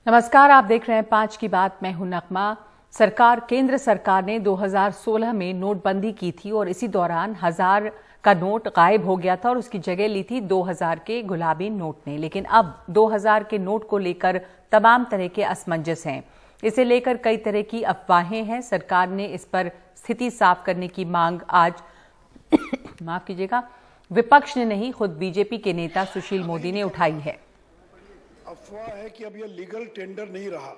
नमस्कार, आप देख रहे हैं 5 की बात। मैं हूं नगमा। केंद्र सरकार ने 2016 में नोटबंदी की थी और इसी दौरान 1000 का नोट गायब हो गया था और उसकी जगह ली थी 2000 के गुलाबी नोट ने। लेकिन अब 2000 के नोट को लेकर तमाम तरह के असमंजस हैं। इसे लेकर कई तरह की अफवाहें हैं। सरकार ने इस पर स्थिति साफ करने की मांग आज माफ कीजिएगा, विपक्ष ने नहीं, खुद बीजेपी के नेता सुशील मोदी ने उठाई है। अफवाह है कि अब यह लीगल टेंडर नहीं रहा।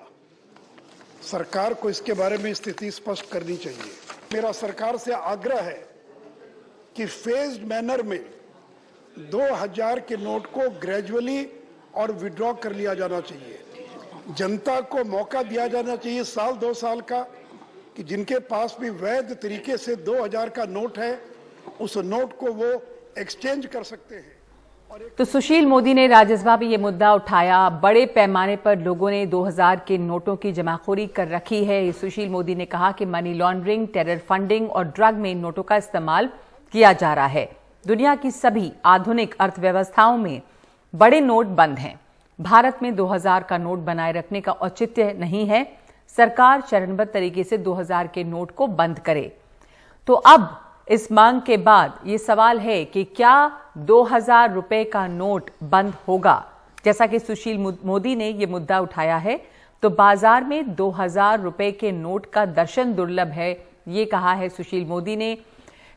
सरकार को इसके बारे में स्थिति स्पष्ट करनी चाहिए। मेरा सरकार से आग्रह है कि फेज्ड मैनर में 2000 के नोट को ग्रेजुअली और विड्रॉ कर लिया जाना चाहिए। जनता को मौका दिया जाना चाहिए साल 2 साल का कि जिनके पास भी वैध तरीके से 2000 का नोट है उस नोट को वो एक्सचेंज कर सकते हैं। तो सुशील मोदी ने राज्यसभा में ये मुद्दा उठाया। बड़े पैमाने पर लोगों ने 2000 के नोटों की जमाखोरी कर रखी है। सुशील मोदी ने कहा कि मनी लॉन्ड्रिंग, टेरर फंडिंग और ड्रग में इन नोटों का इस्तेमाल किया जा रहा है। दुनिया की सभी आधुनिक अर्थव्यवस्थाओं में बड़े नोट बंद हैं। भारत में 2000 का नोट बनाए रखने का औचित्य नहीं है। सरकार चरणबद्ध तरीके से 2000 के नोट को बंद करे। तो अब इस मांग के बाद ये सवाल है कि क्या 2000 रुपए का नोट बंद होगा? जैसा कि सुशील मोदी ने ये मुद्दा उठाया है, तो बाजार में 2000 रुपए के नोट का दर्शन दुर्लभ है, ये कहा है सुशील मोदी ने।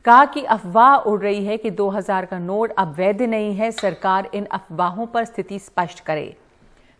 कहा कि अफवाह उड़ रही है कि 2000 का नोट अब वैध नहीं है। सरकार इन अफवाहों पर स्थिति स्पष्ट करे।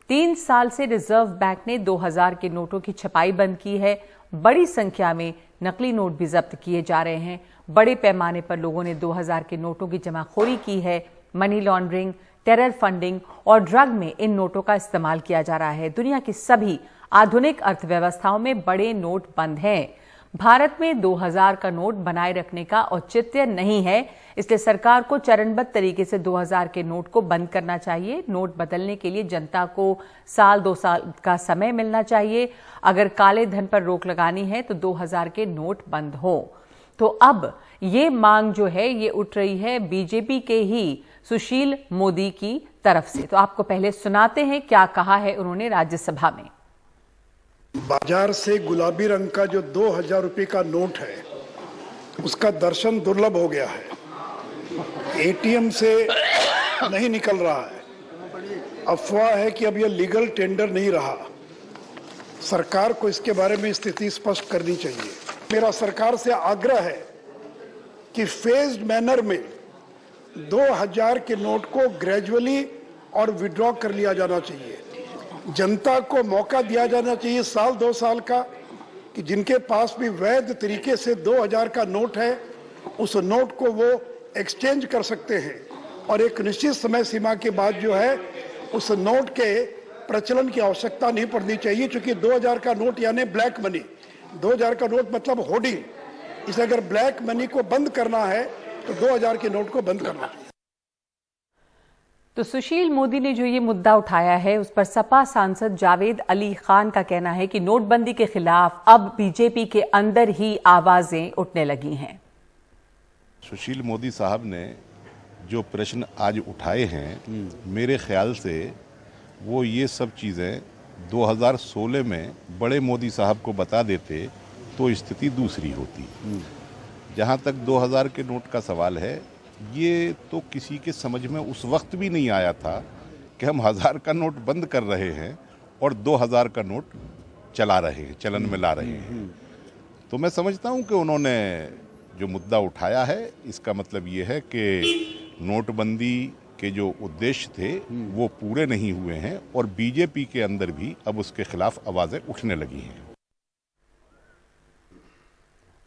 3 साल से रिजर्व बैंक ने 2000 के नोटों की छपाई बंद की है। बड़ी संख्या में नकली नोट भी जब्त किए जा रहे हैं। बड़े पैमाने पर लोगों ने 2000 के नोटों की जमाखोरी की है। मनी लॉन्ड्रिंग, टेरर फंडिंग और ड्रग में इन नोटों का इस्तेमाल किया जा रहा है। दुनिया की सभी आधुनिक अर्थव्यवस्थाओं में बड़े नोट बंद हैं। भारत में 2000 का नोट बनाए रखने का औचित्य नहीं है, इसलिए सरकार को चरणबद्ध तरीके से 2000 के नोट को बंद करना चाहिए। नोट बदलने के लिए जनता को साल 2 साल का समय मिलना चाहिए। अगर काले धन पर रोक लगानी है तो 2000 के नोट बंद हो। तो अब ये मांग जो है ये उठ रही है बीजेपी के ही सुशील मोदी की तरफ से। तो आपको पहले सुनाते हैं क्या कहा है उन्होंने राज्यसभा में। बाजार से गुलाबी रंग का जो 2000 रुपए का नोट है उसका दर्शन दुर्लभ हो गया है। एटीएम से नहीं निकल रहा है। अफवाह है कि अब यह लीगल टेंडर नहीं रहा। सरकार को इसके बारे में स्थिति स्पष्ट करनी चाहिए। मेरा सरकार से आग्रह है कि फेज्ड मैनर में 2000 के नोट को ग्रेजुअली और विड्रॉ कर लिया जाना चाहिए। जनता को मौका दिया जाना चाहिए साल 2 साल का कि जिनके पास भी वैध तरीके से 2000 का नोट है उस नोट को वो एक्सचेंज कर सकते हैं और एक निश्चित समय सीमा के बाद जो है उस नोट के प्रचलन की आवश्यकता नहीं पड़नी चाहिए, क्योंकि 2000 का नोट यानी ब्लैक मनी। 2000 का नोट मतलब होर्डिंग। इसे अगर ब्लैक मनी को बंद करना है तो 2000 के नोट को बंद करना चाहिए। तो सुशील मोदी ने जो ये मुद्दा उठाया है उस पर सपा सांसद जावेद अली खान का कहना है कि नोटबंदी के खिलाफ अब बीजेपी के अंदर ही आवाजें उठने लगी हैं। सुशील मोदी साहब ने जो प्रश्न आज उठाए हैं, मेरे ख्याल से वो ये सब चीज़ें 2016 में बड़े मोदी साहब को बता देते तो स्थिति दूसरी होती। जहाँ तक 2000 के नोट का सवाल है, ये तो किसी के समझ में उस वक्त भी नहीं आया था कि हम 1000 का नोट बंद कर रहे हैं और 2000 का नोट चला रहे हैं, चलन में ला रहे हैं। तो मैं समझता हूँ कि उन्होंने जो मुद्दा उठाया है इसका मतलब ये है कि नोटबंदी के जो उद्देश्य थे वो पूरे नहीं हुए हैं और बीजेपी के अंदर भी अब उसके खिलाफ आवाज़ें उठने लगी हैं।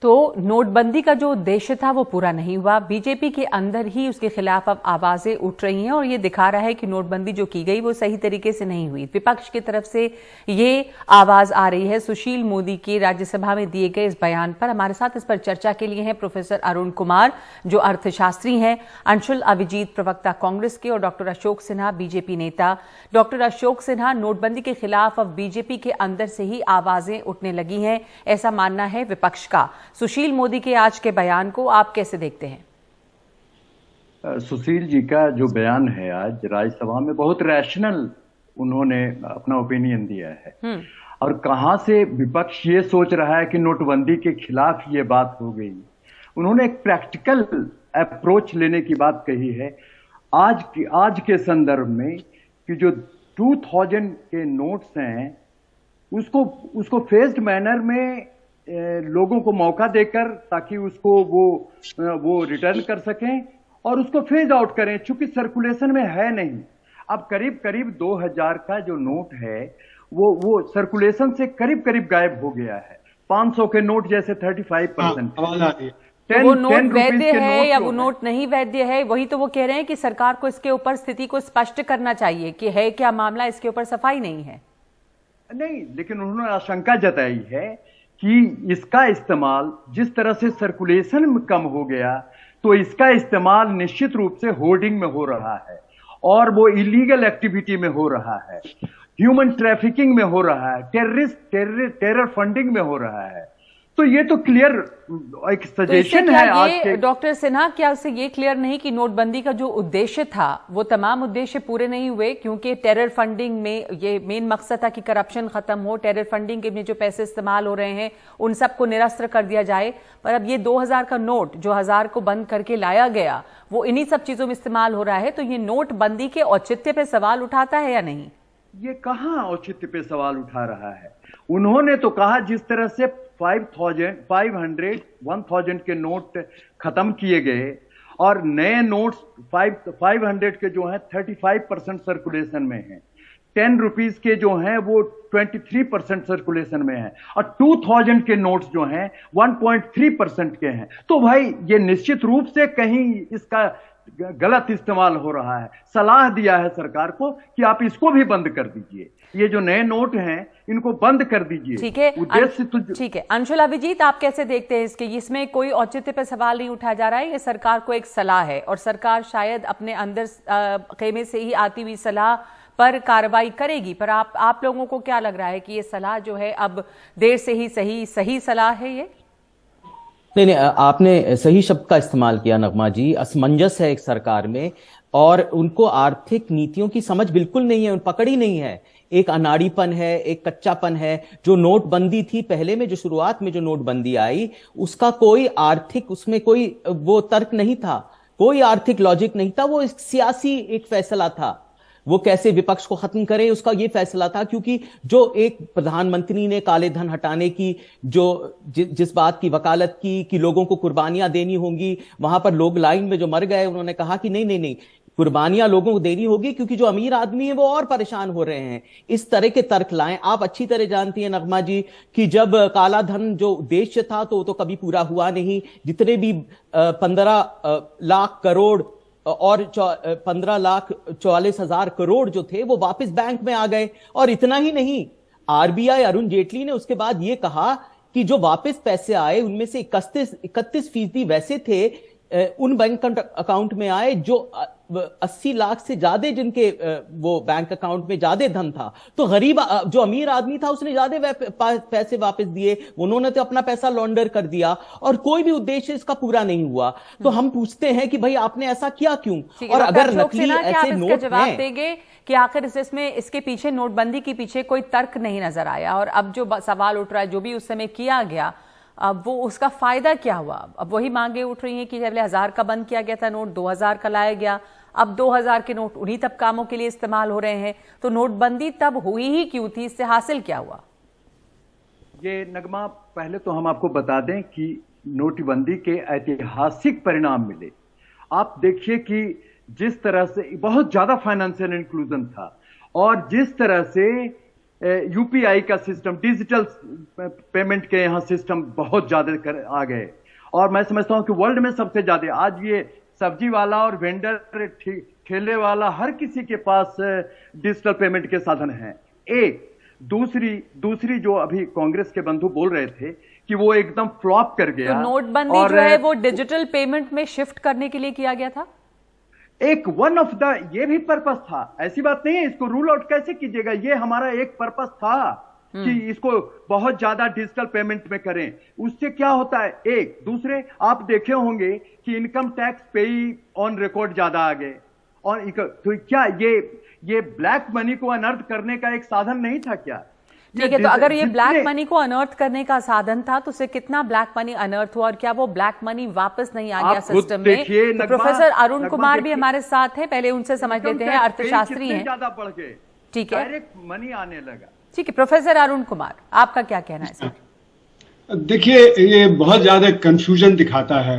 तो नोटबंदी का जो उद्देश्य था वो पूरा नहीं हुआ। बीजेपी के अंदर ही उसके खिलाफ अब आवाजें उठ रही हैं और ये दिखा रहा है कि नोटबंदी जो की गई वो सही तरीके से नहीं हुई। विपक्ष की तरफ से ये आवाज आ रही है सुशील मोदी के राज्यसभा में दिए गए इस बयान पर। हमारे साथ इस पर चर्चा के लिए हैं प्रोफेसर अरुण कुमार जो अर्थशास्त्री हैं, अंशुल अभिजीत प्रवक्ता कांग्रेस के और डॉक्टर अशोक सिन्हा बीजेपी नेता। डॉक्टर अशोक सिन्हा, नोटबंदी के खिलाफ अब बीजेपी के अंदर से ही आवाजें उठने लगी हैं, ऐसा मानना है विपक्ष का। सुशील मोदी के आज के बयान को आप कैसे देखते हैं? सुशील जी का जो बयान है आज राज्यसभा में बहुत रैशनल उन्होंने अपना ओपिनियन दिया है। और कहां से विपक्ष ये सोच रहा है कि नोटबंदी के खिलाफ ये बात हो गई। उन्होंने एक प्रैक्टिकल अप्रोच लेने की बात कही है आज के संदर्भ में कि जो 2000 के नोट्स हैं उसको फेज्ड मैनर में लोगों को मौका देकर ताकि उसको वो रिटर्न कर सकें और उसको फेज आउट करें, चूंकि सर्कुलेशन में है नहीं। अब करीब करीब 2000 का जो नोट है वो सर्कुलेशन से करीब करीब गायब हो गया है। 500 के नोट जैसे 35%। वो नोट वैध है या वो नोट नहीं वैध है, वही तो वो कह रहे हैं कि सरकार को इसके ऊपर स्थिति को स्पष्ट करना चाहिए कि है क्या मामला, इसके ऊपर सफाई नहीं है। नहीं, लेकिन उन्होंने आशंका जताई है कि इसका इस्तेमाल जिस तरह से सर्कुलेशन में कम हो गया तो इसका इस्तेमाल निश्चित रूप से होर्डिंग में हो रहा है और वो इलीगल एक्टिविटी में हो रहा है, ह्यूमन ट्रैफिकिंग में हो रहा है, टेरर फंडिंग में हो रहा है। तो ये तो क्लियर एक सजेशन है आज के। डॉक्टर सिन्हा, क्या उससे ये क्लियर नहीं कि नोटबंदी का जो उद्देश्य था वो तमाम उद्देश्य पूरे नहीं हुए, क्योंकि टेरर फंडिंग में ये मेन मकसद था कि करप्शन खत्म हो, टेरर फंडिंग के में जो पैसे इस्तेमाल हो रहे हैं उन सबको निरस्त कर दिया जाए। पर अब ये 2000 का नोट जो 1000 को बंद करके लाया गया वो इन्हीं सब चीजों में इस्तेमाल हो रहा है, तो ये नोटबंदी के औचित्य पे सवाल उठाता है या नहीं? ये कहां औचित्य पे सवाल उठा रहा है? उन्होंने तो कहा जिस तरह से 500, 1000 के नोट खत्म किए गए और नए नोट्स 500 के जो हैं 35% सर्कुलेशन में हैं, 10 रुपीज के जो हैं वो 23% सर्कुलेशन में हैं और 2000 के नोट्स जो हैं 1.3% के हैं। तो भाई ये निश्चित रूप से कहीं इसका गलत इस्तेमाल हो रहा है। सलाह दिया है सरकार को कि आप इसको भी बंद कर दीजिए, ये जो नए नोट हैं इनको बंद कर दीजिए। ठीक है, उद्देश्य तो ठीक है। अंशुल अभिजीत, आप कैसे देखते हैं इसके? इसमें कोई औचित्य पे सवाल नहीं उठाया जा रहा है, ये सरकार को एक सलाह है और सरकार शायद अपने अंदर खेमे से ही आती हुई सलाह पर कार्रवाई करेगी। पर आप लोगों को क्या लग रहा है कि ये सलाह जो है अब देर से ही सही सलाह है ये? नहीं, आपने सही शब्द का इस्तेमाल किया नगमा जी। असमंजस है एक सरकार में और उनको आर्थिक नीतियों की समझ बिल्कुल नहीं है, पकड़ ही नहीं है। एक अनाड़ीपन है, एक कच्चापन है। जो नोटबंदी थी पहले में, जो शुरुआत में जो नोटबंदी आई, उसका कोई आर्थिक, उसमें कोई वो तर्क नहीं था, कोई आर्थिक लॉजिक नहीं था। वो एक सियासी एक फैसला था, वो कैसे विपक्ष को खत्म करे उसका ये फैसला था। क्योंकि जो एक प्रधानमंत्री ने काले धन हटाने की जिस बात की वकालत की कि लोगों को कुर्बानियां देनी होंगी, वहां पर लोग लाइन में जो मर गए, उन्होंने कहा कि नहीं, कुर्बानियां लोगों को देनी होगी क्योंकि जो अमीर आदमी है वो और परेशान हो रहे हैं। इस तरह के तर्क लाएं। आप अच्छी तरह जानती हैं नगमा जी कि जब काला धन जो उद्देश्य था तो कभी पूरा हुआ नहीं। जितने भी 15 लाख करोड़ और 15,44,000 करोड़ जो थे वो वापस बैंक में आ गए। और इतना ही नहीं, आरबीआई अरुण जेटली ने उसके बाद ये कहा कि जो वापस पैसे आए उनमें से 31% वैसे थे उन बैंक अकाउंट में आए जो 80 लाख से ज्यादा जिनके वो बैंक अकाउंट में ज्यादा धन था। तो गरीब जो अमीर आदमी था उसने ज्यादा पैसे वापस दिए, उन्होंने तो अपना पैसा लॉन्डर कर दिया और कोई भी उद्देश्य इसका पूरा नहीं हुआ। तो हम पूछते हैं कि भाई आपने ऐसा किया क्यों? और अगर नकली ऐसे नोट जवाब देंगे कि आखिर इसमें इसके पीछे नोटबंदी के पीछे कोई तर्क नहीं नजर आया और अब जो सवाल उठ रहा है जो भी उस समय किया गया अब वो उसका फायदा क्या हुआ? अब वही मांगे उठ रही हैं कि पहले 1000 का बंद किया गया था नोट, 2000 का लाया गया, अब 2000 के नोट उन्हीं तब कामों के लिए इस्तेमाल हो रहे हैं। तो नोटबंदी तब हुई ही क्यों थी? इससे हासिल क्या हुआ? ये नगमा, पहले तो हम आपको बता दें कि नोटबंदी के ऐतिहासिक परिणाम मिले। आप देखिए कि जिस तरह से बहुत ज्यादा फाइनेंशियल इंक्लूजन था और जिस तरह से यूपीआई का सिस्टम, डिजिटल पेमेंट के यहां सिस्टम बहुत ज्यादा आ गए और मैं समझता हूं कि वर्ल्ड में सबसे ज्यादा आज ये सब्जी वाला और वेंडर ठेले वाला हर किसी के पास डिजिटल पेमेंट के साधन हैं। एक दूसरी जो अभी कांग्रेस के बंधु बोल रहे थे कि वो एकदम फ्लॉप कर गया। तो नोटबंदी जो है वो डिजिटल पेमेंट में शिफ्ट करने के लिए किया गया था। एक वन ऑफ द ये भी पर्पस था, ऐसी बात नहीं है। इसको रूल आउट कैसे कीजिएगा? ये हमारा एक पर्पस था कि इसको बहुत ज्यादा डिजिटल पेमेंट में करें। उससे क्या होता है? एक दूसरे आप देखे होंगे कि इनकम टैक्स पेई ऑन रिकॉर्ड ज्यादा आ गए और तो क्या ये ब्लैक मनी को अनर्थ करने का एक साधन नहीं था क्या? ठीक है, तो अगर ये ब्लैक मनी को अनर्थ करने का साधन था तो उससे कितना ब्लैक मनी अनर्थ हुआ और क्या वो ब्लैक मनी वापस नहीं आ गया सिस्टम में? तो प्रोफेसर अरुण कुमार भी हमारे साथ हैं, पहले उनसे समझ लेते हैं, अर्थशास्त्री हैं। ज्यादा बढ़ गए, ठीक है, डायरेक्ट मनी आने लगा। ठीक है, प्रोफेसर अरुण कुमार आपका क्या कहना है सर? देखिए, ये बहुत ज्यादा कंफ्यूजन दिखाता है,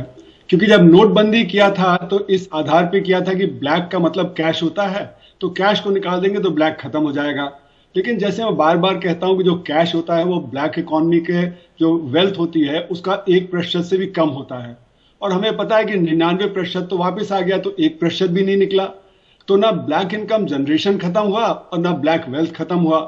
क्योंकि जब नोटबंदी किया था तो इस आधार पे किया था कि ब्लैक का मतलब कैश होता है, तो कैश को निकाल देंगे तो ब्लैक खत्म हो जाएगा। लेकिन जैसे मैं बार बार कहता हूं कि जो कैश होता है वो ब्लैक इकोनॉमी के जो वेल्थ होती है उसका 1% से भी कम होता है, और हमें पता है कि 99% तो वापस आ गया, तो 1% भी नहीं निकला। तो ना ब्लैक इनकम जनरेशन खत्म हुआ और ना ब्लैक वेल्थ खत्म हुआ।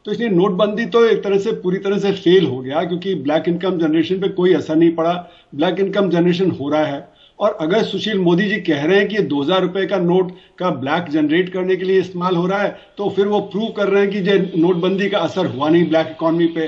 तो इसलिए नोटबंदी तो एक तरह से पूरी तरह से फेल हो गया, क्योंकि ब्लैक इनकम जनरेशन पे कोई असर नहीं पड़ा। ब्लैक इनकम जनरेशन हो रहा है, और अगर सुशील मोदी जी कह रहे हैं कि 2000 रुपए का नोट का ब्लैक जनरेट करने के लिए इस्तेमाल हो रहा है, तो फिर वो प्रूव कर रहे हैं कि जो नोटबंदी का असर हुआ नहीं ब्लैक इकोनॉमी पे।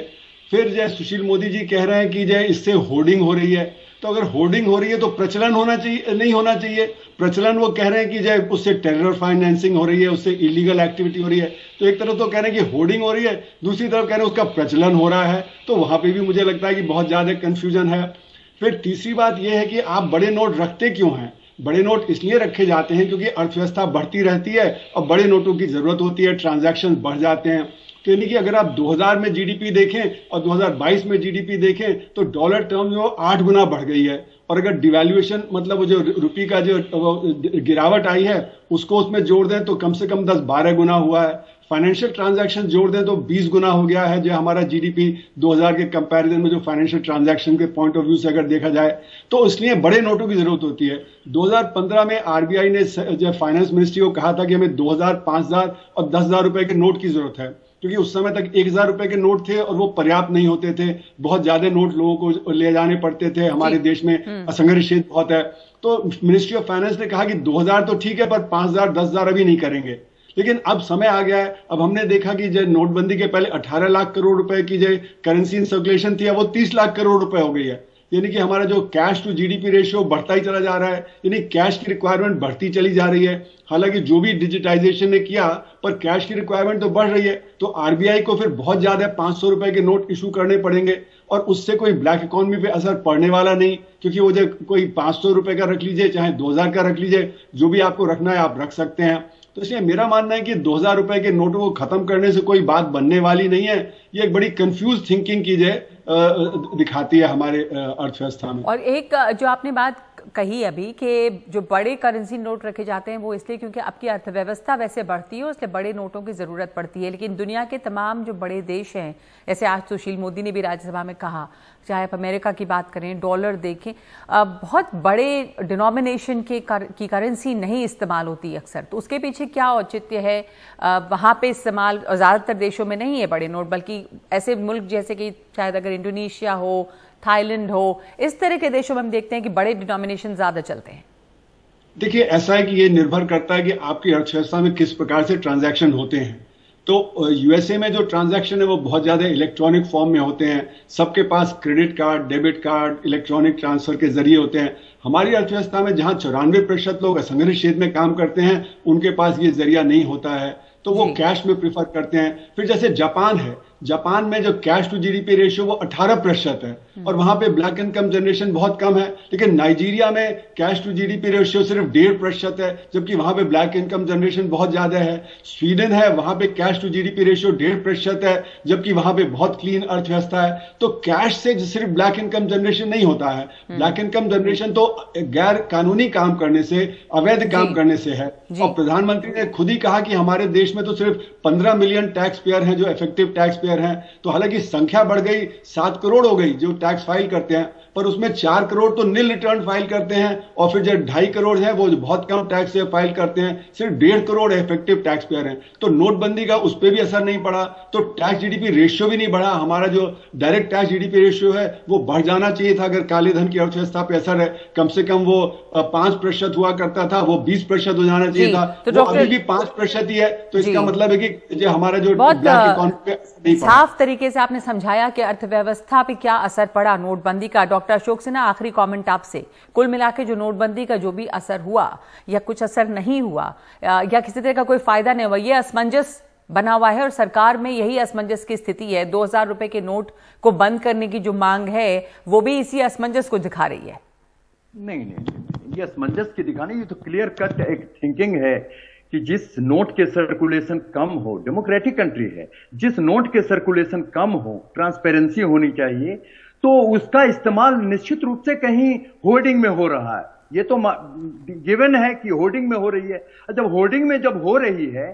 फिर जो सुशील मोदी जी कह रहे हैं कि जो इससे होर्डिंग हो रही है, तो अगर होर्डिंग हो रही है तो प्रचलन होना चाहिए, नहीं होना चाहिए प्रचलन। वो कह रहे हैं कि जो उससे टेरर फाइनेंसिंग हो रही है, उससे इलीगल एक्टिविटी हो रही है। तो एक तरफ तो कह रहे हैं कि होर्डिंग हो रही है, दूसरी तरफ कह रहे हैं उसका प्रचलन हो रहा है। तो वहां पर भी मुझे लगता है कि बहुत ज्यादा कंफ्यूजन है। फिर तीसरी बात यह है कि आप बड़े नोट रखते क्यों हैं? बड़े नोट इसलिए रखे जाते हैं क्योंकि अर्थव्यवस्था बढ़ती रहती है और बड़े नोटों की जरूरत होती है, ट्रांजैक्शन बढ़ जाते हैं। तो यानी कि अगर आप 2000 में जीडीपी देखें और 2022 में जीडीपी देखें तो डॉलर टर्म जो 8 गुना बढ़ गई है, और अगर डिवैल्यूएशन मतलब जो रुपये का जो गिरावट आई है उसको उसमें जोड़ दें तो कम से कम 10-12 गुना हुआ है। फाइनेंशियल ट्रांजैक्शन जोड़ दें तो 20 गुना हो गया है जो हमारा जीडीपी 2000 के कंपैरिजन में, जो फाइनेंशियल ट्रांजैक्शन के पॉइंट ऑफ व्यू से अगर देखा जाए। तो इसलिए बड़े नोटों की जरूरत होती है। 2015 में आरबीआई ने जो फाइनेंस मिनिस्ट्री को कहा था कि हमें 2000, 5000 और 10,000 रुपए के नोट की जरूरत है, क्योंकि उस समय तक 1000 रुपए के नोट थे और वो पर्याप्त नहीं होते थे। बहुत ज्यादा नोट लोगों को ले जाने पड़ते थे, हमारे देश में असंगठित क्षेत्र बहुत है। तो मिनिस्ट्री ऑफ फाइनेंस ने कहा कि 2000 तो ठीक है, पर 5000, 10,000 अभी नहीं करेंगे। लेकिन अब समय आ गया है, अब हमने देखा कि जो नोटबंदी के पहले 18 लाख करोड़ रुपए की जो करेंसी इन सर्कुलेशन थी, वो 30 लाख करोड़ रुपए हो गई है। यानी कि हमारा जो कैश टू जीडीपी रेशियो बढ़ता ही चला जा रहा है, यानी कैश की रिक्वायरमेंट बढ़ती चली जा रही है। हालांकि जो भी डिजिटाइजेशन ने किया, पर कैश की रिक्वायरमेंट तो बढ़ रही है। तो आरबीआई को फिर बहुत ज्यादा 500 रुपए के नोट इशू करने पड़ेंगे, और उससे कोई ब्लैक इकोनॉमी पे असर पड़ने वाला नहीं, क्योंकि वो जो कोई 500 रुपए का रख लीजिए चाहे 2000 का रख लीजिए, जो भी आपको रखना है आप रख सकते हैं। तो इसलिए मेरा मानना है कि 2000 रुपए के नोटों को खत्म करने से कोई बात बनने वाली नहीं है। ये एक बड़ी कंफ्यूज थिंकिंग की दिखाती है हमारे अर्थव्यवस्था में। और एक जो आपने बात कही अभी कि जो बड़े करेंसी नोट रखे जाते हैं वो इसलिए क्योंकि आपकी अर्थव्यवस्था वैसे बढ़ती है, इसलिए बड़े नोटों की जरूरत पड़ती है। लेकिन दुनिया के तमाम जो बड़े देश हैं, जैसे आज सुशील मोदी ने भी राज्यसभा में कहा, चाहे आप अमेरिका की बात करें, डॉलर देखें, बहुत बड़े डिनोमिनेशन की करेंसी नहीं इस्तेमाल होती अक्सर। तो उसके पीछे क्या औचित्य है? वहाँ पे इस्तेमाल ज़्यादातर देशों में नहीं है बड़े नोट, बल्कि ऐसे मुल्क जैसे कि शायद अगर इंडोनेशिया हो, थाईलैंड हो, इस तरह के देशों में हम देखते हैं कि बड़े डिनोमिनेशन ज्यादा चलते हैं। देखिए, ऐसा है कि ये निर्भर करता है कि आपकी अर्थव्यवस्था में किस प्रकार से ट्रांजैक्शन होते हैं। तो यूएसए में जो ट्रांजैक्शन है वो बहुत ज्यादा इलेक्ट्रॉनिक फॉर्म में होते हैं, सबके पास credit card, debit card, electronic transfer के जरिए होते हैं। हमारी अर्थव्यवस्था में जहां 94% लोग असंगठित क्षेत्र में काम करते हैं, उनके पास ये जरिया नहीं होता है, तो वो कैश में प्रीफर करते हैं। फिर जैसे जापान है, जापान में जो कैश टू जीडीपी रेशियो वो 18% है, और वहां पे ब्लैक इनकम जनरेशन बहुत कम है। लेकिन नाइजीरिया में कैश टू जीडीपी रेशियो सिर्फ 1.5% है, जबकि वहां पे ब्लैक इनकम जनरेशन बहुत ज्यादा है। स्वीडन है, वहां पे कैश टू जीडीपी रेशियो 1.5% है, जबकि वहां पे बहुत क्लीन अर्थव्यवस्था है। तो कैश से सिर्फ ब्लैक इनकम जनरेशन नहीं होता है, ब्लैक इनकम जनरेशन तो गैर कानूनी काम करने से, अवैध काम करने से है। और प्रधानमंत्री ने खुद ही कहा कि हमारे देश में तो सिर्फ 15 मिलियन टैक्स पेयर हैं जो इफेक्टिव टैक्स पेयर हैं। तो हालांकि संख्या बढ़ गई, 7 करोड़ हो गई जो टैक्स फाइल करते हैं, पर उसमें 4 करोड़ तो नील रिटर्न फाइल करते हैं, और फिर जो 2.5 करोड़ है वो बहुत कम टैक्स से फाइल करते हैं। सिर्फ 1.5 करोड़ इफेक्टिव टैक्स पेयर हैं। तो नोटबंदी का उस पर भी असर नहीं पड़ा, तो टैक्स जीडीपी रेशियो भी नहीं बढ़ा। हमारा जो डायरेक्ट टैक्स जीडीपी रेशियो है वो बढ़ जाना चाहिए था। अगर काले धन की अर्थव्यवस्था पे असर है, कम से कम वो 5% हुआ करता था, वो 20% हो जाना चाहिए था। तो अभी भी 5% ही है। तो इसका मतलब है कि जो हमारा जो ब्लैक इकोनॉमी पे नहीं पड़ा। साफ तरीके से आपने समझाया कि अर्थव्यवस्था पे क्या असर पड़ा नोटबंदी का। डॉक्टर अशोक सिन्हा, आखिरी कमेंट आपसे। कुल मिला के जो नोटबंदी का जो भी असर हुआ या कुछ असर नहीं हुआ या किसी तरह का कोई फायदा नहीं हुआ, ये असमंजस बना हुआ है और सरकार में यही असमंजस की स्थिति है। 2000 रुपए के नोट को बंद करने की जो मांग है वो भी इसी असमंजस को दिखा रही है। नहीं, ये असमंजस की दिखाने, ये तो क्लियर कट एक थिंकिंग है कि जिस नोट के सर्कुलेशन कम हो, डेमोक्रेटिक कंट्री है, जिस नोट के सर्कुलेशन कम हो, ट्रांसपेरेंसी होनी चाहिए, तो उसका इस्तेमाल निश्चित रूप से कहीं होर्डिंग में हो रहा है। ये तो गिवन है कि होर्डिंग में हो रही है। जब होर्डिंग में जब हो रही है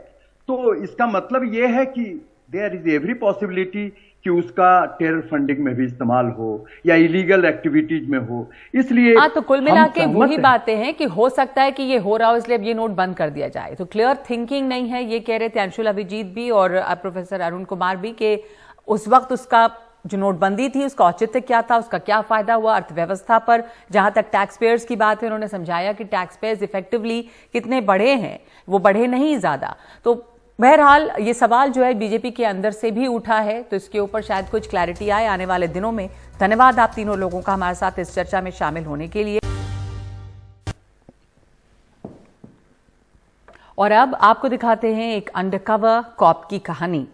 तो इसका मतलब यह है कि देयर इज एवरी पॉसिबिलिटी कि उसका टेरर फंडिंग में भी इस्तेमाल हो या इलीगल एक्टिविटीज में हो। इसलिए तो कुल मिला के वही बातें हैं कि हो सकता है कि ये हो रहा हो, इसलिए अब ये नोट बंद कर दिया जाए। तो क्लियर थिंकिंग नहीं है, ये कह रहे थे अंशुल अभिजीत भी और प्रोफेसर अरुण कुमार भी, कि उस वक्त उसका जो नोटबंदी थी उसका औचित्य क्या था, उसका क्या फायदा हुआ अर्थव्यवस्था पर। जहां तक टैक्स पेयर्स की बात है, उन्होंने समझाया कि टैक्स पेयर्स इफेक्टिवली कितने बढ़े हैं, वो बढ़े नहीं ज्यादा। तो बहरहाल ये सवाल जो है बीजेपी के अंदर से भी उठा है, तो इसके ऊपर शायद कुछ क्लैरिटी आए आने वाले दिनों में। धन्यवाद आप तीनों लोगों का हमारे साथ इस चर्चा में शामिल होने के लिए। और अब आपको दिखाते हैं एक अंडरकवर कॉप की कहानी,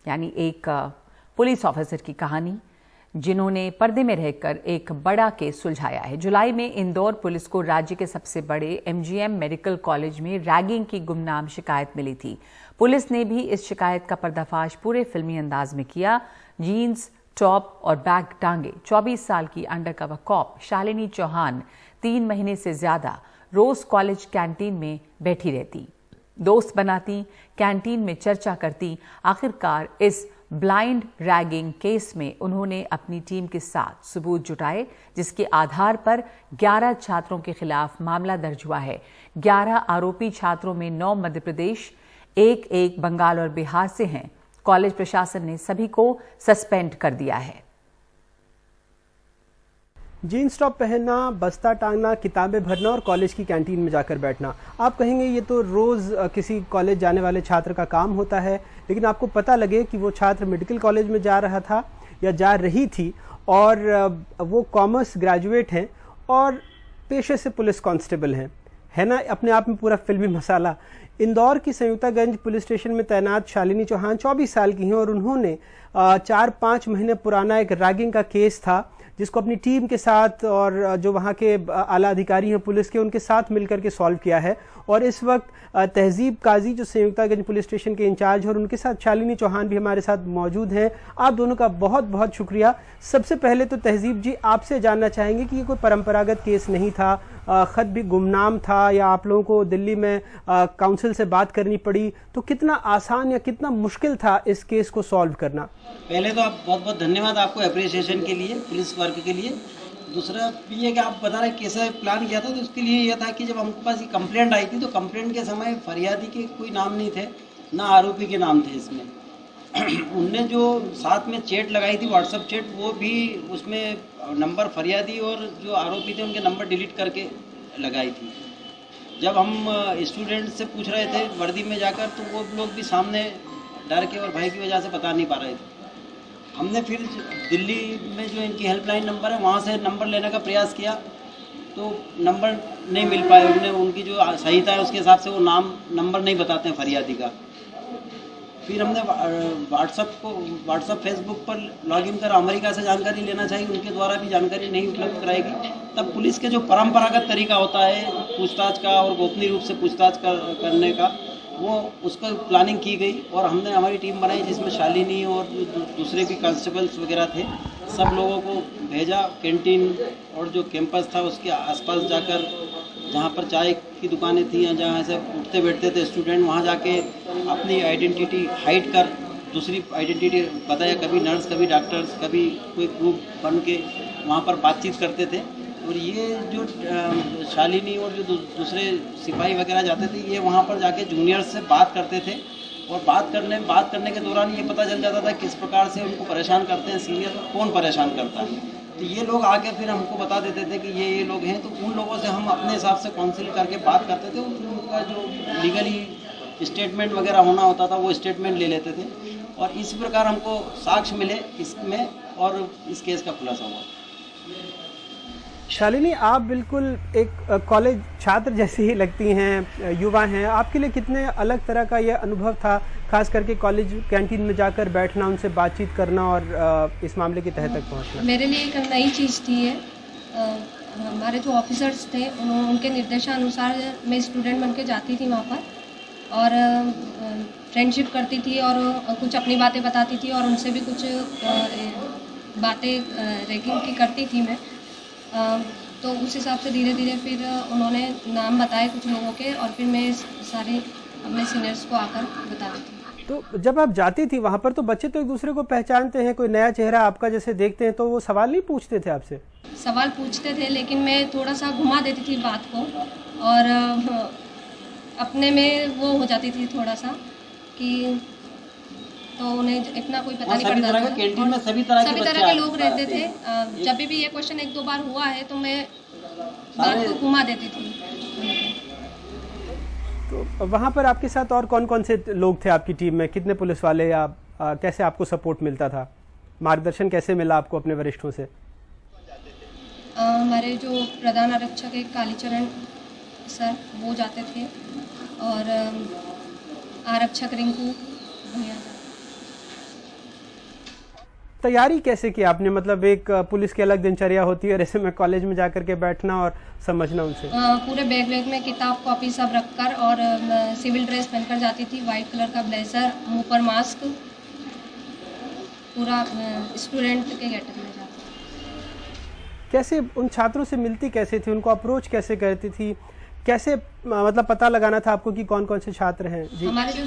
यानी एक पुलिस ऑफिसर की कहानी जिन्होंने पर्दे में रहकर एक बड़ा केस सुलझाया है। जुलाई में इंदौर पुलिस को राज्य के सबसे बड़े एमजीएम मेडिकल कॉलेज में रैगिंग की गुमनाम शिकायत मिली थी। पुलिस ने भी इस शिकायत का पर्दाफाश पूरे फिल्मी अंदाज में किया। जीन्स, टॉप और बैग टांगे 24 साल की अंडरकवर कॉप शालिनी चौहान 3 महीने से ज्यादा रोज कॉलेज कैंटीन में बैठी रहती, दोस्त बनाती, कैंटीन में चर्चा करती। आखिरकार इस ब्लाइंड रैगिंग केस में उन्होंने अपनी टीम के साथ सबूत जुटाए, जिसके आधार पर 11 छात्रों के खिलाफ मामला दर्ज हुआ है। 11 आरोपी छात्रों में 9 मध्य प्रदेश, एक बंगाल और बिहार से हैं। कॉलेज प्रशासन ने सभी को सस्पेंड कर दिया है। जीन्स टॉप पहनना, बस्ता टांगना, किताबें भरना और कॉलेज की कैंटीन में जाकर बैठना, आप कहेंगे ये तो रोज़ किसी कॉलेज जाने वाले छात्र का काम होता है, लेकिन आपको पता लगे कि वो छात्र मेडिकल कॉलेज में जा रहा था या जा रही थी और वो कॉमर्स ग्रेजुएट हैं और पेशे से पुलिस कांस्टेबल हैं, है ना, अपने आप में पूरा फिल्मी मसाला। इंदौर की संयुक्तागंज पुलिस स्टेशन में तैनात शालिनी चौहान 24 साल की हैं और उन्होंने 4-5 महीने पुराना एक रैगिंग का केस था जिसको अपनी टीम के साथ और जो वहाँ के आला अधिकारी हैं पुलिस के, उनके साथ मिलकर के सॉल्व किया है। और इस वक्त तहजीब काजी जो संयुक्तागंज पुलिस स्टेशन के इंचार्ज हैं और उनके साथ शालिनी चौहान भी हमारे साथ मौजूद हैं। आप दोनों का बहुत बहुत शुक्रिया। सबसे पहले तो तहजीब जी, आपसे जानना चाहेंगे कि ये कोई परंपरागत केस नहीं था, खत भी गुमनाम था या आप लोगों को दिल्ली में काउंसिल से बात करनी पड़ी, तो कितना आसान या कितना मुश्किल था इस केस को सॉल्व करना? पहले तो आप बहुत बहुत धन्यवाद आपको अप्रिसिएशन के लिए, पुलिस वर्क के लिए। दूसरा ये कि आप बता रहे कैसे प्लान किया था, तो उसके लिए यह था कि जब हमके पास ये कंप्लेंट आई थी तो कंप्लेंट के समय फरियादी के कोई नाम नहीं थे, ना आरोपी के नाम थे इसमें। उनने जो साथ में चैट लगाई थी, व्हाट्सएप चैट, वो भी उसमें नंबर फरियादी और जो आरोपी थे उनके नंबर डिलीट करके लगाई थी। जब हम स्टूडेंट से पूछ रहे थे वर्दी में जाकर, तो वो लोग भी सामने डर के और भय की वजह से बता नहीं पा रहे थे। हमने फिर दिल्ली में जो इनकी हेल्पलाइन नंबर है वहाँ से नंबर लेने का प्रयास किया, तो नंबर नहीं मिल पाए। उन्हें उनकी जो संहिता है उसके हिसाब से वो नंबर नहीं बताते हैं फरियादी का। फिर हमने व्हाट्सएप फेसबुक पर लॉगिन कर अमेरिका से जानकारी लेना चाहिए, उनके द्वारा भी जानकारी नहीं उपलब्ध कराएगी। तब पुलिस के जो परंपरागत तरीका होता है पूछताछ का और गोपनीय रूप से पूछताछ करने का, वो उसका प्लानिंग की गई और हमने हमारी टीम बनाई जिसमें शालिनी और जो दूसरे भी कांस्टेबल्स वगैरह थे, सब लोगों को भेजा कैंटीन और जो कैंपस था उसके आसपास जाकर, जहाँ पर चाय की दुकानें थी या जहाँ ऐसे उठते बैठते थे स्टूडेंट, वहाँ जाके अपनी आइडेंटिटी हाइड कर दूसरी आइडेंटिटी बताया, कभी नर्स, कभी डॉक्टर्स, कभी कोई ग्रुप बन के वहाँ पर बातचीत करते थे। और ये जो शालिनी और जो दूसरे सिपाही वगैरह जाते थे, ये वहाँ पर जाके जूनियर्स से बात करते थे और बात करने के दौरान ये पता चल जाता था किस प्रकार से उनको परेशान करते हैं सीनियर, कौन परेशान करता है। तो ये लोग आके फिर हमको बता देते थे कि ये लोग हैं, तो उन लोगों से हम अपने हिसाब से काउंसिल करके बात करते थे। उनका जो लीगली स्टेटमेंट वगैरह होना होता था वो स्टेटमेंट ले लेते थे और इसी प्रकार हमको साक्ष्य मिले इसमें और इस केस का खुलासा हुआ। शालिनी, आप बिल्कुल एक कॉलेज छात्र जैसी ही लगती हैं, युवा हैं। आपके लिए कितने अलग तरह का यह अनुभव था, खास करके कॉलेज कैंटीन में जाकर बैठना, उनसे बातचीत करना और इस मामले की तह तक पहुंचना? मेरे लिए एक नई चीज़ थी ये। हमारे जो ऑफिसर्स थे उनके निर्देशानुसार मैं स्टूडेंट बन के जाती थी वहाँ पर और फ्रेंडशिप करती थी और कुछ अपनी बातें बताती थी और उनसे भी कुछ बातें रैगिंग की करती थी मैं। तो उस हिसाब से धीरे धीरे फिर उन्होंने नाम बताए कुछ लोगों के और फिर मैं सारे अपने सीनियर्स को आकर बताती थी। तो जब आप जाती थी वहाँ पर तो बच्चे तो एक दूसरे को पहचानते हैं, कोई नया चेहरा आपका जैसे देखते हैं तो वो सवाल नहीं पूछते थे आपसे? सवाल पूछते थे लेकिन मैं थोड़ा सा घुमा देती थी बात को और अपने में वो हो जाती थी थोड़ा सा कि तो उन्हें इतना कोई पता नहीं पड़ता था। कैंटीन में सभी तरह के लोग रहते थे। जब भी ये क्वेश्चन एक दो बार हुआ है तो मैं बात को घुमा देती थी। तो वहाँ पर आपके साथ और कौन कौन से लोग थे आपकी टीम में? कितने पुलिस वाले या कैसे आपको सपोर्ट मिलता था? मार्गदर्शन कैसे मिला आपको अपने वरिष्ठों से? हमारे जो प्रधान आरक्षक है कालीचरण सर, वो जाते थे और आरक्षक रिंकू भैया। तैयारी कैसे की आपने? मतलब एक पुलिस की अलग दिनचर्या होती है और ऐसे में कॉलेज में जाकर के बैठना और समझना उनसे। पूरे बैग में किताब कॉपी सब रखकर और सिविल ड्रेस पहनकर जाती थी, वाइट कलर का ब्लेजर, मुंह पर मास्क, पूरा स्टूडेंट के गेटअप में जाती थी। कैसे उन छात्रों से मिलती कैसे थी, उनको अप्रोच कैसे करती थी, कैसे मतलब पता लगाना था आपको कि कौन कौन से छात्र हैं? जी, हमारे जो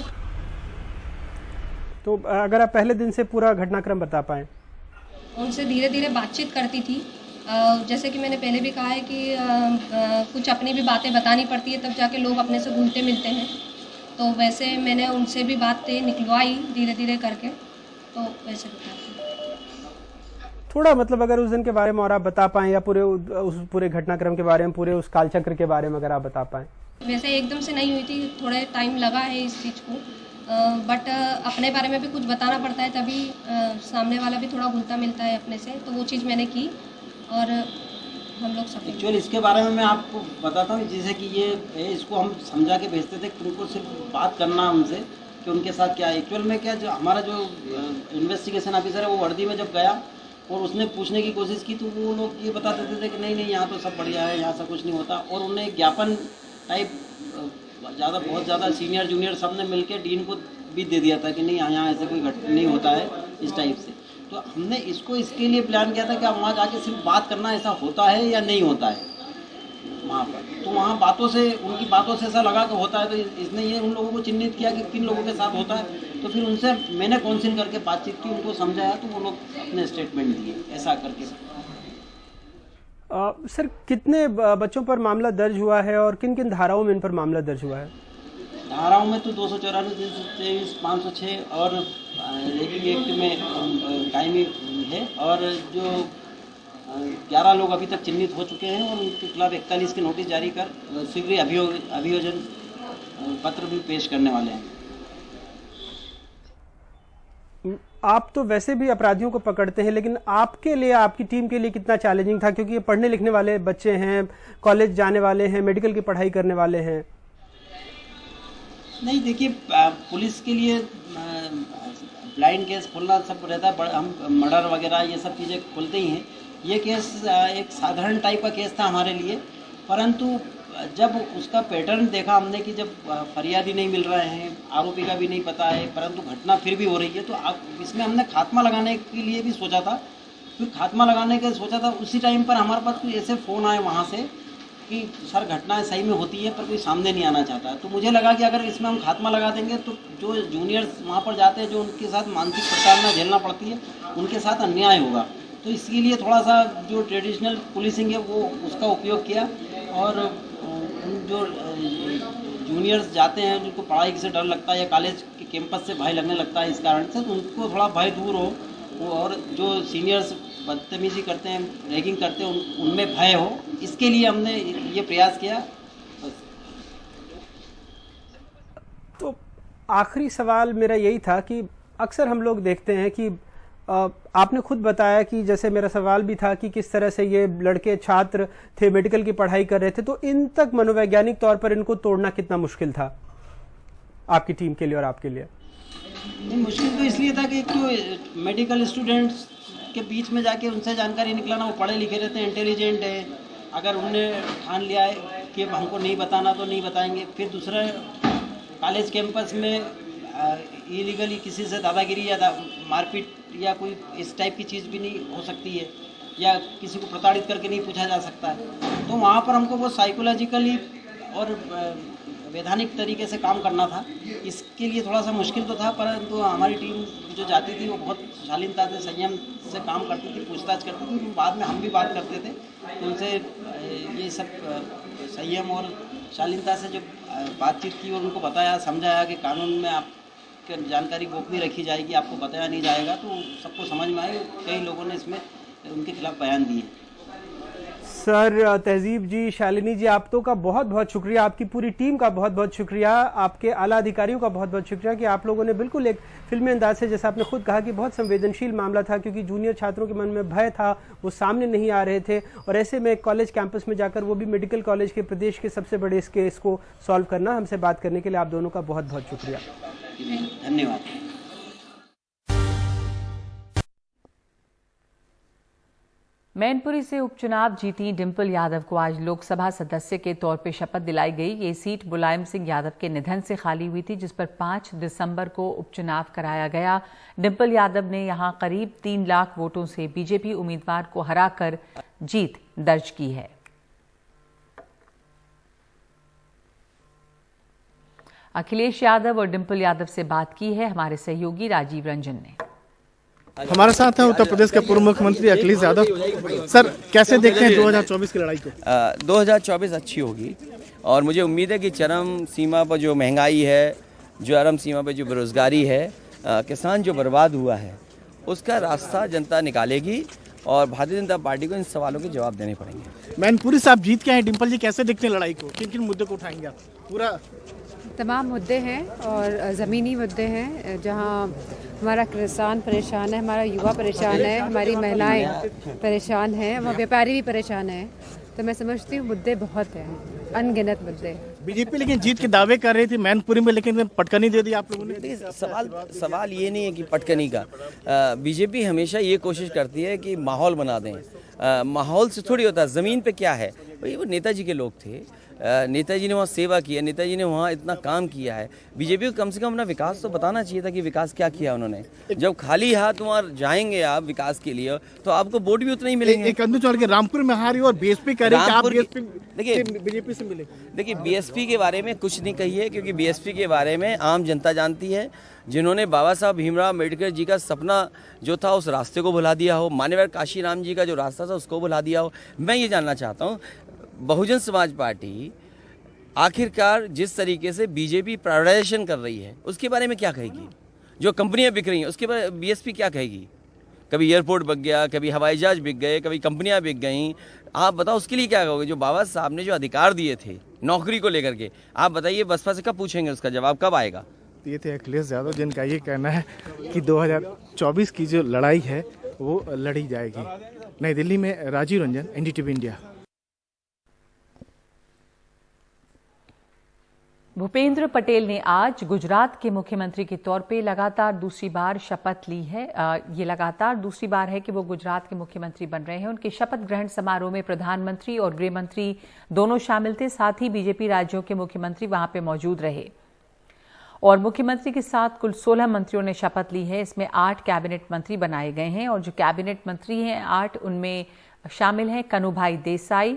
तो अगर आप पहले दिन से पूरा घटनाक्रम बता पाएं। उनसे धीरे धीरे बातचीत करती थी। जैसे कि मैंने पहले भी कहा है कि कुछ अपनी भी बातें बतानी पड़ती है तब जाके लोग अपने से घुलते मिलते हैं। तो वैसे मैंने उनसे भी बातें निकलवाई धीरे धीरे करके, तो वैसे बताती। थोड़ा मतलब अगर उस दिन के बारे में और आप बता पाएं या उस पूरे घटनाक्रम के बारे में, पूरे उस कालचक्र के बारे में अगर आप बता पाएं। वैसे एकदम से नहीं हुई थी, थोड़ा टाइम लगा है इस चीज़ को, बट अपने बारे में भी कुछ बताना पड़ता है तभी सामने वाला भी थोड़ा घुलता मिलता है अपने से, तो वो चीज़ मैंने की और हम लोग सब। एक्चुअली इसके बारे में मैं आपको बताता हूँ, जैसे कि ये इसको हम समझा के भेजते थे कि उनको सिर्फ बात करना उनसे कि उनके साथ क्या है। एक्चुअल में क्या, जो हमारा जो इन्वेस्टिगेशन ऑफिसर है वो वर्दी में जब गया और उसने पूछने की कोशिश की तो वो लोग ये बता देते थे कि नहीं यहाँ तो सब बढ़िया है, यहाँ से कुछ नहीं होता। और उन्हें एक ज्ञापन टाइप बहुत ज़्यादा सीनियर जूनियर सब ने मिलकर डीन को भी दे दिया था कि नहीं यहाँ ऐसे कोई घटना नहीं होता है इस टाइप से। तो हमने इसको इसके लिए प्लान किया था कि वहाँ जाके सिर्फ बात करना, ऐसा होता है या नहीं होता है वहाँ पर। तो वहाँ बातों से, उनकी बातों से ऐसा लगा कि होता है, तो इसने ये उन लोगों को चिन्हित किया कि किन लोगों के साथ होता है। तो फिर उनसे मैंने काउंसिल करके बातचीत की, उनको समझाया, तो वो लोग अपने स्टेटमेंट दिए ऐसा करके। सर, कितने बच्चों पर मामला दर्ज हुआ है और किन किन धाराओं में इन पर मामला दर्ज हुआ है? धाराओं में तो 294, 323, 506 और रैगिंग एक्ट में कायमी है। और जो 11 लोग अभी तक चिन्हित हो चुके हैं और उनके खिलाफ 41 की नोटिस जारी कर शीघ्र अभियोजन पत्र भी पेश करने वाले हैं। आप तो वैसे भी अपराधियों को पकड़ते हैं, लेकिन आपके लिए, आपकी टीम के लिए कितना चैलेंजिंग था? क्योंकि ये पढ़ने लिखने वाले बच्चे हैं, कॉलेज जाने वाले हैं, मेडिकल की पढ़ाई करने वाले हैं। नहीं, देखिए पुलिस के लिए ब्लाइंड केस खोलना सब रहता है, हम मर्डर वगैरह ये सब चीज़ें खोलते ही हैं। ये केस एक साधारण टाइप का केस था हमारे लिए, परंतु जब उसका पैटर्न देखा हमने कि जब फरियादी नहीं मिल रहे हैं, आरोपी का भी नहीं पता है, परंतु घटना फिर भी हो रही है, तो इसमें हमने खात्मा लगाने के लिए भी सोचा था। फिर खात्मा लगाने के सोचा था, उसी टाइम पर हमारे पास कुछ ऐसे फ़ोन आए वहाँ से कि सर घटनाएं सही में होती है पर कोई सामने नहीं आना चाहता। तो मुझे लगा कि अगर इसमें हम खात्मा लगा देंगे तो जो जूनियर्स वहाँ पर जाते हैं, जो उनके साथ मानसिक प्रताड़ना झेलना पड़ती है, उनके साथ अन्याय होगा। तो इसके लिए थोड़ा सा जो ट्रेडिशनल पुलिसिंग है वो उसका उपयोग किया। और जो जूनियर्स जाते हैं, जिनको पढ़ाई से डर लगता है या कॉलेज के कैंपस से भय लगने लगता है इस कारण से, तो उनको थोड़ा भय दूर हो, और जो सीनियर्स बदतमीजी करते हैं, रैगिंग करते हैं, उनमें भय हो, इसके लिए हमने ये प्रयास किया। तो आखिरी सवाल मेरा यही था कि अक्सर हम लोग देखते हैं कि आपने खुद बताया कि जैसे मेरा सवाल भी था कि किस तरह से ये लड़के छात्र थे, मेडिकल की पढ़ाई कर रहे थे, तो इन तक मनोवैज्ञानिक तौर पर इनको तोड़ना कितना मुश्किल था आपकी टीम के लिए और आपके लिए? मुश्किल तो इसलिए था कि जो मेडिकल स्टूडेंट्स के बीच में जाके उनसे जानकारी निकलाना, वो पढ़े लिखे रहते हैं, इंटेलिजेंट है, अगर उन्होंने ठान लिया है कि हमको नहीं बताना तो नहीं बताएंगे। फिर दूसरा, कॉलेज कैंपस में इलीगली किसी से दादागिरी या मारपीट या कोई इस टाइप की चीज़ भी नहीं हो सकती है, या किसी को प्रताड़ित करके नहीं पूछा जा सकता है। तो वहाँ पर हमको वो साइकोलॉजिकली और वैधानिक तरीके से काम करना था। इसके लिए थोड़ा सा मुश्किल तो था, परंतु हमारी टीम जो जाती थी वो बहुत शालीनता से, संयम से काम करती थी, पूछताछ करती थी। बाद में हम भी बात करते थे तो उनसे ये सब संयम और शालीनता से जब बातचीत की और उनको बताया, समझाया कि कानून में आपकी जानकारी गोपनीय रखी जाएगी, आपको बताया नहीं जाएगा, तो सबको समझ में आए। कई लोगों ने इसमें उनके खिलाफ बयान दिए। सर, तहजीब जी, शालिनी जी, आप तो का बहुत बहुत शुक्रिया, आपकी पूरी टीम का बहुत बहुत शुक्रिया, आपके आला अधिकारियों का बहुत बहुत शुक्रिया कि आप लोगों ने बिल्कुल एक फिल्मी अंदाज से, जैसा आपने खुद कहा कि बहुत संवेदनशील मामला था, क्योंकि जूनियर छात्रों के मन में भय था, वो सामने नहीं आ रहे थे, और ऐसे में कॉलेज कैंपस में जाकर, वो भी मेडिकल कॉलेज के प्रदेश के सबसे बड़े इस केस को सॉल्व करना। हमसे बात करने के लिए आप दोनों का बहुत बहुत शुक्रिया। धन्यवाद। मैनपुरी से उपचुनाव जीती डिंपल यादव को आज लोकसभा सदस्य के तौर पर शपथ दिलाई गई। ये सीट मुलायम सिंह यादव के निधन से खाली हुई थी, जिस पर 5 दिसंबर को उपचुनाव कराया गया। डिंपल यादव ने यहां करीब 3 लाख वोटों से बीजेपी उम्मीदवार को हराकर जीत दर्ज की है। अखिलेश यादव और डिंपल यादव से बात की है हमारे सहयोगी राजीव रंजन ने। हमारे साथ हैं उत्तर प्रदेश के पूर्व मुख्यमंत्री अखिलेश यादव। सर, कैसे देखते हैं 2024 की लड़ाई को? 2024 अच्छी होगी और मुझे उम्मीद है कि चरम सीमा पर जो महंगाई है, जो चरम सीमा पर जो बेरोजगारी है, किसान जो बर्बाद हुआ है, उसका रास्ता जनता निकालेगी और भारतीय जनता पार्टी को इन सवालों के जवाब देने पड़ेंगे। मैनपुरी से आप जीत के आए, डिंपल जी कैसे देखते हैं लड़ाई को? किन किन मुद्दों को उठाएंगे आप? पूरा तमाम मुद्दे हैं और ज़मीनी मुद्दे हैं, जहां हमारा किसान परेशान है, हमारा युवा परेशान है, हमारी महिलाएं परेशान हैं, वहाँ व्यापारी भी परेशान हैं। तो मैं समझती हूँ मुद्दे बहुत हैं, अनगिनत मुद्दे। बीजेपी लेकिन जीत के दावे कर रही थी मैनपुरी में, लेकिन पटकनी दे दी आप लोगों ने। सवाल ये नहीं है कि पटकनी का। बीजेपी हमेशा ये कोशिश करती है कि माहौल बना दें। माहौल से थोड़ी होता है, ज़मीन पे क्या है। भाई वो नेताजी के लोग थे, नेताजी ने वहाँ सेवा की है, नेताजी ने वहाँ इतना काम किया है। बीजेपी को कम से कम अपना विकास तो बताना चाहिए था कि विकास क्या किया उन्होंने। जब खाली हाथ वहाँ जाएंगे आप विकास के लिए, तो आपको वोट भी उतना ही मिलेंगे। एक अंदर चढ़ के रामपुर में हारी और बीएसपी कह रही है कि आप बीजेपी से मिले। देखिए, बीएसपी के बारे में कुछ नहीं कहिए, क्योंकि बीएसपी के बारे में आम जनता जानती है। जिन्होंने बाबा साहब भीमराव अम्बेडकर जी का सपना जो था उस रास्ते को भुला दिया हो, मान्यवर काशीराम जी का जो रास्ता था उसको भुला दिया हो। मैं ये जानना चाहता हूँ, बहुजन समाज पार्टी आखिरकार जिस तरीके से बीजेपी प्राइवेटाइजेशन कर रही है उसके बारे में क्या कहेगी? जो कंपनियां बिक रही हैं उसके बारे में बीएसपी क्या कहेगी? कभी एयरपोर्ट बिक गया, कभी हवाई जहाज बिक गए, कभी कंपनियां बिक गई। आप बताओ उसके लिए क्या कहोगे? जो बाबा साहब ने जो अधिकार दिए थे नौकरी को लेकर के, आप बताइए बसपा से कब पूछेंगे? उसका जवाब कब आएगा? ये थे अखिलेश यादव, जिनका ये कहना है कि 2024 की जो लड़ाई है वो लड़ी जाएगी। नई दिल्ली में राजीव रंजन, एनडीटीवी इंडिया। भूपेंद्र पटेल ने आज गुजरात के मुख्यमंत्री के तौर पे लगातार दूसरी बार शपथ ली है। ये लगातार दूसरी बार है कि वो गुजरात के मुख्यमंत्री बन रहे हैं। उनके शपथ ग्रहण समारोह में प्रधानमंत्री और गृह मंत्री दोनों शामिल थे। साथ ही बीजेपी राज्यों के मुख्यमंत्री वहां पे मौजूद रहे और मुख्यमंत्री के साथ कुल 16 मंत्रियों ने शपथ ली है। इसमें 8 कैबिनेट मंत्री बनाए गए हैं और जो कैबिनेट मंत्री हैं 8, उनमें शामिल हैं कनुभाई देसाई,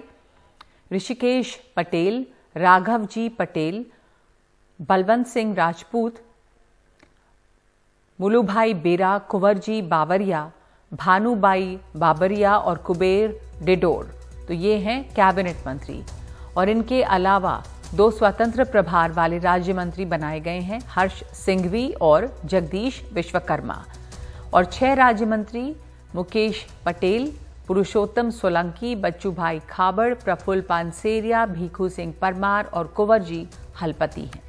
ऋषिकेश पटेल, राघव जी पटेल, बलवंत सिंह राजपूत, मुलुभाई बेरा, कुंवरजी बावरिया, भानुबाई बाबरिया और कुबेर डिडोर। तो ये हैं कैबिनेट मंत्री और इनके अलावा 2 स्वतंत्र प्रभार वाले राज्य मंत्री बनाए गए हैं, हर्ष सिंघवी और जगदीश विश्वकर्मा। और 6 राज्य मंत्री मुकेश पटेल, पुरुषोत्तम सोलंकी, बच्चूभाई खाबड़, प्रफुल्ल पानसेरिया, भीखू सिंह परमार और कुंवरजी हलपति हैं।